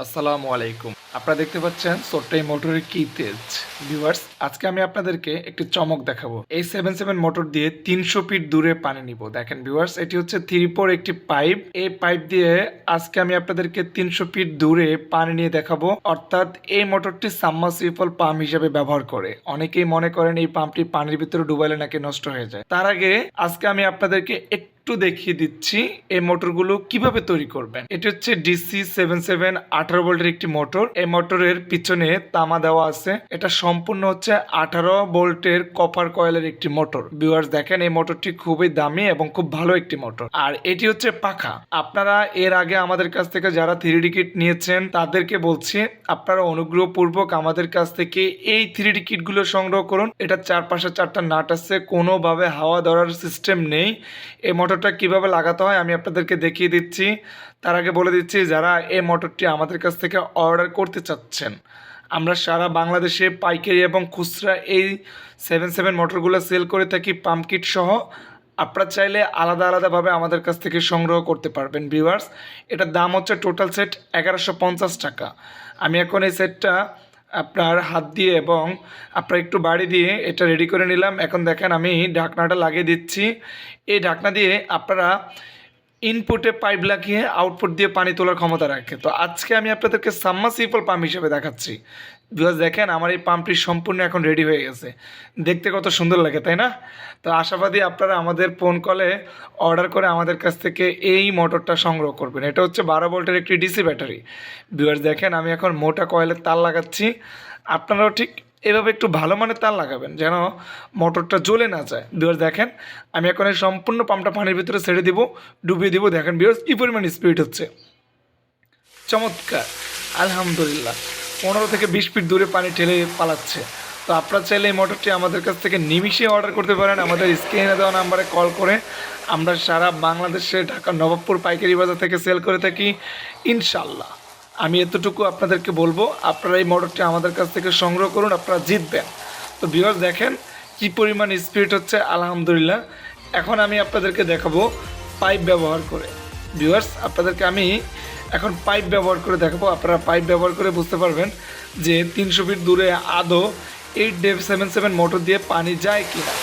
আসসালামু আলাইকুম। আপনারা দেখতে পাচ্ছেন ছোট্ট এই মোটরের কি তেজ। ভিউয়ার্স, আজকে আমি আপনাদেরকে একটি চমক দেখাবো। এই 77 মোটর দিয়ে 300 ফিট দূরে পানি নিব। দেখেন ভিউয়ার্স, এটি হচ্ছে 3-4 একটি পাইপ। এই পাইপ দিয়ে আজকে আমি আপনাদেরকে 300 ফিট দূরে পানি নিয়ে দেখাবো। অর্থাৎ এই মোটরটি সাবমার্সিবল পাম্প হিসেবে ব্যবহার করে। অনেকেই মনে করেন এই পাম্পটি পানির ভিতরে ডুবাইলে নাকি নষ্ট হয়ে যায়। তার আগে আজকে আমি আপনাদেরকে একটু দেখিয়ে দিচ্ছি এই মোটরগুলো কিভাবে তৈরি করবেন। এটি হচ্ছে ডিসি 77 18 ভোল্টের একটি মোটর। এই মোটরের পিছনে তামা দেওয়া আছে। এটা সম্পূর্ণ হচ্ছে 18 ভোল্টের কপার কয়েলের একটি মোটর। ভিউয়ার্স দেখেন, এই মোটরটি খুবই দামি এবং খুব ভালো একটি মোটর। আর এটি হচ্ছে পাখা। আপনারা এর আগে আমাদের কাছ থেকে যারা 3D কিট নিয়েছেন তাদেরকে বলছি, আপনারা অনুগ্রহপূর্বক আমাদের কাছ থেকে এই 3D কিটগুলো সংগ্রহ করুন। এটা চারপাশে 4টা নাট আছে, কোনোভাবে হাওয়া ধরার সিস্টেম নেই। এই মোটরটা কিভাবে লাগাতে হয় আমি আপনাদেরকে দেখিয়ে দিচ্ছি। তার আগে বলে দিচ্ছি, যারা এই মোটরটি আমাদের কাছ থেকে অর্ডার করতে চাচ্ছেন, আমরা সারা বাংলাদেশে পাইকারি এবং খুচরা এই 77 মোটরগুলো সেল করে থাকি পাম্প কিট সহ। আপনারা চাইলে আলাদা আলাদাভাবে আমাদের কাছ থেকে সংগ্রহ করতে পারবেন। ভিউয়ার্স, এটার দাম হচ্ছে টোটাল সেট 1150 টাকা। আমি এখন এই সেটটা আপনার হাত দিয়ে এবং আপনার একটু বাড়ি দিয়ে এটা রেডি করে নিলাম। এখন দেখেন আমি ঢাকনাটা লাগিয়ে দিচ্ছি। এই ঢাকনা দিয়ে আপনারা ইনপুটে পাইপ লাগিয়ে আউটপুট দিয়ে পানি তোলার ক্ষমতা রাখে। তো আজকে আমি আপনাদেরকে সাবমার্সিবল পাম্প হিসেবে দেখাচ্ছি। বিকজ দেখেন আমার এই পাম্পটি সম্পূর্ণ এখন রেডি হয়ে গেছে। দেখতে কত সুন্দর লাগে, তাই না? তো আশাবাদী আপনারা আমাদের ফোন কলে অর্ডার করে আমাদের কাছ থেকে এই মোটরটা সংগ্রহ করবেন। এটা হচ্ছে 12 ভোল্টের একটি ডিসি ব্যাটারি। বিকজ দেখেন আমি এখন মোটা কয়েলের তার লাগাচ্ছি। আপনারাও ঠিক এভাবে একটু ভালো মানের তার লাগাবেন যেন মোটরটা জ্বলে না যায়। বিকজ দেখেন আমি এখন এই সম্পূর্ণ পাম্পটা পানির ভিতরে ছেড়ে দিব, ডুবিয়ে দিব। দেখেন বিকজ কি পরিমাণ স্পিড হচ্ছে, চমৎকার। আলহামদুলিল্লাহ 15 থেকে 20 ফিট দূরে পানি ঠেলে পালাচ্ছে। তো আপনারা চাইলে এই মোটরটি আমাদের কাছ থেকে নিমিষে অর্ডার করতে পারেন আমাদের স্ক্রিনে দেওয়া নাম্বারে কল করে। আমরা সারা বাংলাদেশে ঢাকা নবাবপুর পাইকারি বাজার থেকে সেল করে থাকি ইনশাল্লাহ। আমি এতটুকু আপনাদেরকে বলবো, আপনারা এই মোটরটি আমাদের কাছ থেকে সংগ্রহ করুন, আপনারা জিতবেন। তো ভিউয়ার্স দেখেন কি পরিমাণ স্পিড হচ্ছে, আলহামদুলিল্লাহ। এখন আমি আপনাদেরকে দেখাবো পাইপ ব্যবহার করে। ভিউয়ার্স, আপনাদেরকে আমি এখন পাইপ ব্যবহার করে দেখাবো। আপনারা পাইপ ব্যবহার করে বুঝতে পারবেন যে 300 ফিট দূরে আদৌ 877 মোটর দিয়ে পানি যায় কিনা।